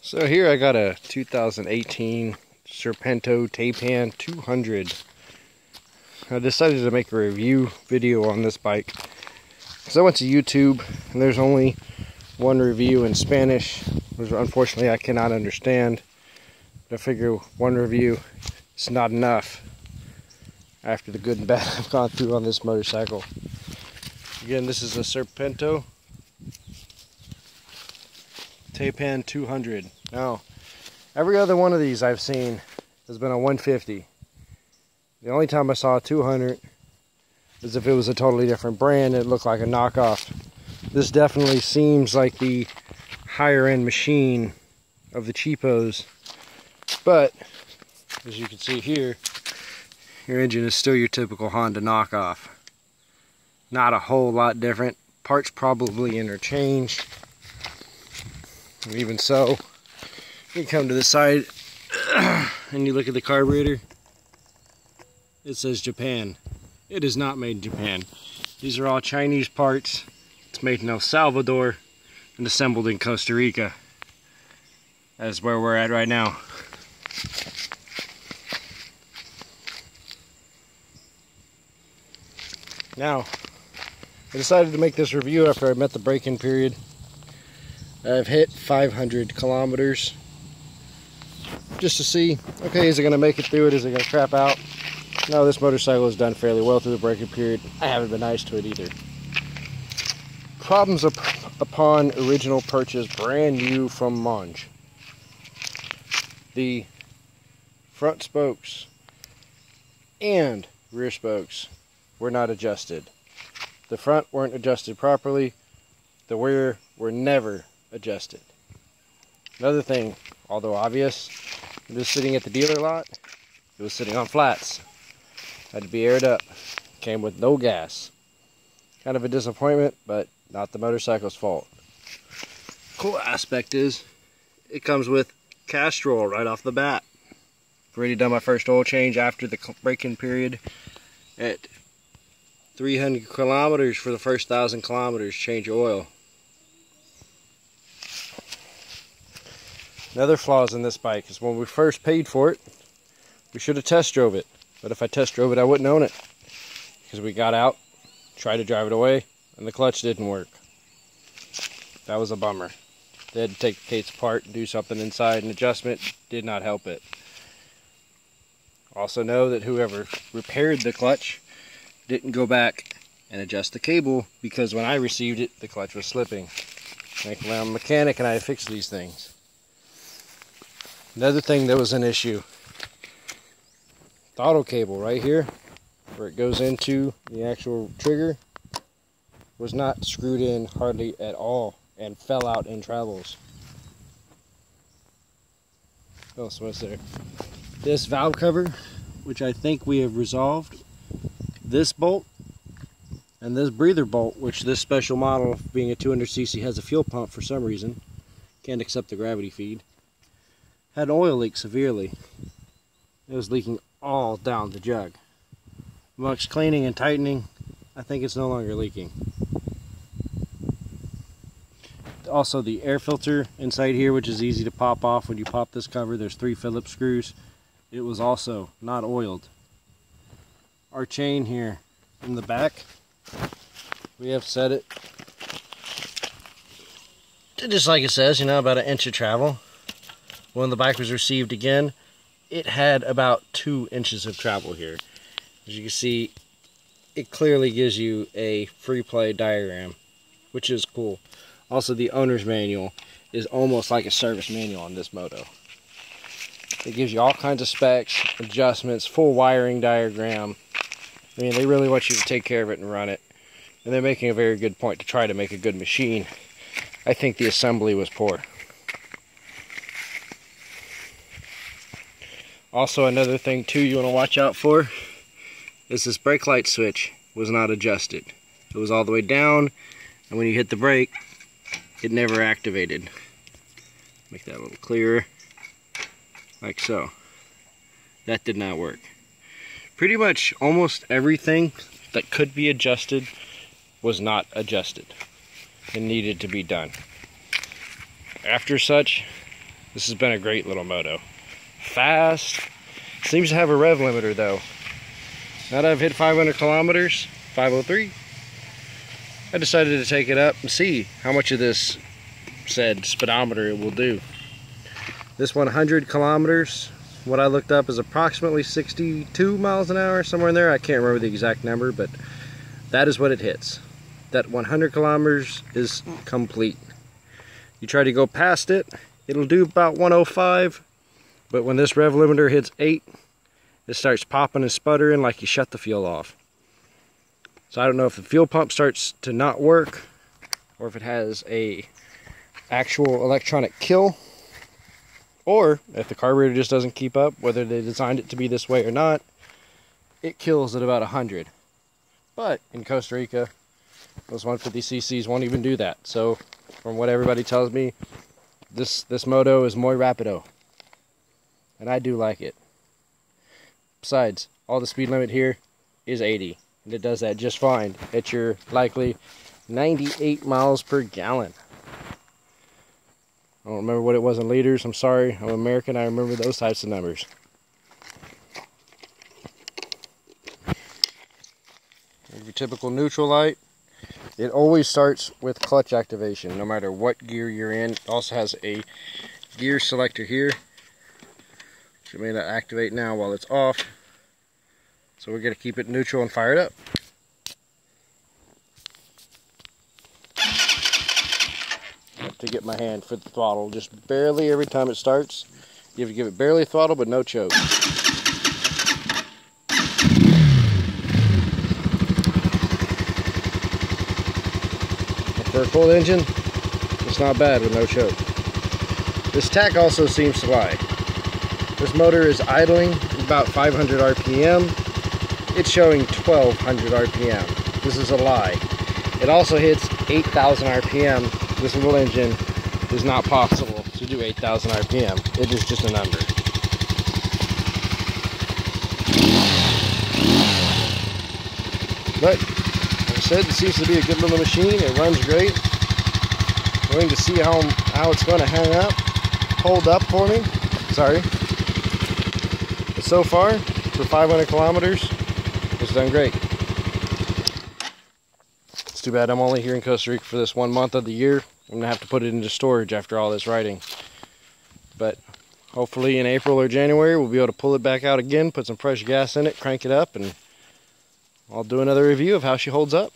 So here I got a 2018 Serpento Taypan 200. I decided to make a review video on this bike because I went to YouTube and there's only one review in Spanish, which unfortunately I cannot understand. But I figure one review is not enough after the good and bad I've gone through on this motorcycle. Again, this is a Serpento Taypan 200. Now, every other one of these I've seen has been a 150. The only time I saw a 200 is if it was a totally different brand. It looked like a knockoff. This definitely seems like the higher end machine of the cheapos. But, as you can see here, your engine is still your typical Honda knockoff. Not a whole lot different. Parts probably interchanged. And even so, you come to the side and you look at the carburetor. It says Japan. It is not made in Japan. These are all Chinese parts. It's made in El Salvador and assembled in Costa Rica. That's where we're at right now. Now, I decided to make this review after I met the break-in period. I've hit 500 kilometers just to see, okay, is it going to make it through it? Is it going to crap out? No, this motorcycle has done fairly well through the break-in period. I haven't been nice to it either. Problems upon original purchase, brand new from Monge. The front spokes and rear spokes were not adjusted. The front weren't adjusted properly. The rear were never adjusted. Another thing, although obvious, it was sitting at the dealer lot. It was sitting on flats. Had to be aired up. Came with no gas. Kind of a disappointment, but not the motorcycle's fault. Cool aspect is, it comes with Castrol right off the bat. I've already done my first oil change after the break-in period at 300 kilometers for the first 1,000 kilometers, change your oil. Another flaws in this bike is when we first paid for it, we should have test drove it. But if I test drove it, I wouldn't own it. Because we got out, tried to drive it away, and the clutch didn't work. That was a bummer. They had to take the case apart and do something inside. An adjustment did not help it. Also know that whoever repaired the clutch didn't go back and adjust the cable, because when I received it, the clutch was slipping. Thankfully, I'm a mechanic and I fix these things. Another thing that was an issue, the auto cable right here, where it goes into the actual trigger, was not screwed in hardly at all and fell out in travels. Oh, so what's there? This valve cover, which I think we have resolved, this bolt, and this breather bolt, which this special model, being a 200cc, has a fuel pump for some reason, can't accept the gravity feed, had an oil leak severely. It was leaking all down the jug. Amongst cleaning and tightening, I think it's no longer leaking. Also, the air filter inside here, which is easy to pop off when you pop this cover, there's 3 Phillips screws. It was also not oiled. Our chain here in the back, we have set it to just like it says, you know, about 1 inch of travel. When the bike was received again, it had about 2 inches of travel here. As you can see, it clearly gives you a free play diagram, which is cool. Also, the owner's manual is almost like a service manual on this moto. It gives you all kinds of specs, adjustments, full wiring diagram. I mean, they really want you to take care of it and run it. And they're making a very good point to try to make a good machine. I think the assembly was poor. Also, another thing too you want to watch out for is this brake light switch was not adjusted. It was all the way down, and when you hit the brake, it never activated. Make that a little clearer, like so. That did not work. Pretty much almost everything that could be adjusted was not adjusted and needed to be done. After such, This has been a great little moto. Fast. Seems to have a rev limiter though. Now that I've hit 500 kilometers, 503, I decided to take it up and see how much of this said speedometer it will do. This 100 kilometers, what I looked up is approximately 62 miles an hour, somewhere in there. I can't remember the exact number, but that is what it hits. That 100 kilometers is complete. You try to go past it, it'll do about 105, but when this rev limiter hits 8, it starts popping and sputtering like you shut the fuel off. So I don't know if the fuel pump starts to not work, or if it has a actual electronic kill, or if the carburetor just doesn't keep up, whether they designed it to be this way or not. It kills at about 100. But in Costa Rica, those 150cc's won't even do that. So from what everybody tells me, this moto is muy rapido. And I do like it. Besides, all the speed limit here is 80. And it does that just fine at your likely 98 miles per gallon. I don't remember what it was in liters. I'm sorry. I'm American. I remember those types of numbers. Your typical neutral light. It always starts with clutch activation, no matter what gear you're in. It also has a gear selector here, which it may not activate now while it's off. So we're going to keep it neutral and fire it up. To get my hand for the throttle, just barely every time it starts. You have to give it barely throttle, but no choke. For a full engine, it's not bad with no choke. This tach also seems to lie. This motor is idling about 500 RPM. It's showing 1200 RPM. This is a lie. It also hits 8,000 RPM. This little engine is not possible to do 8,000 RPM. It is just a number. But, like I said, it seems to be a good little machine. It runs great. Waiting to see how it's going to hold up for me. Sorry. But so far, for 500 kilometers, it's done great. It's too bad I'm only here in Costa Rica for this 1 month of the year. I'm going to have to put it into storage after all this riding. But hopefully in April or January we'll be able to pull it back out again, put some fresh gas in it, crank it up, and I'll do another review of how she holds up.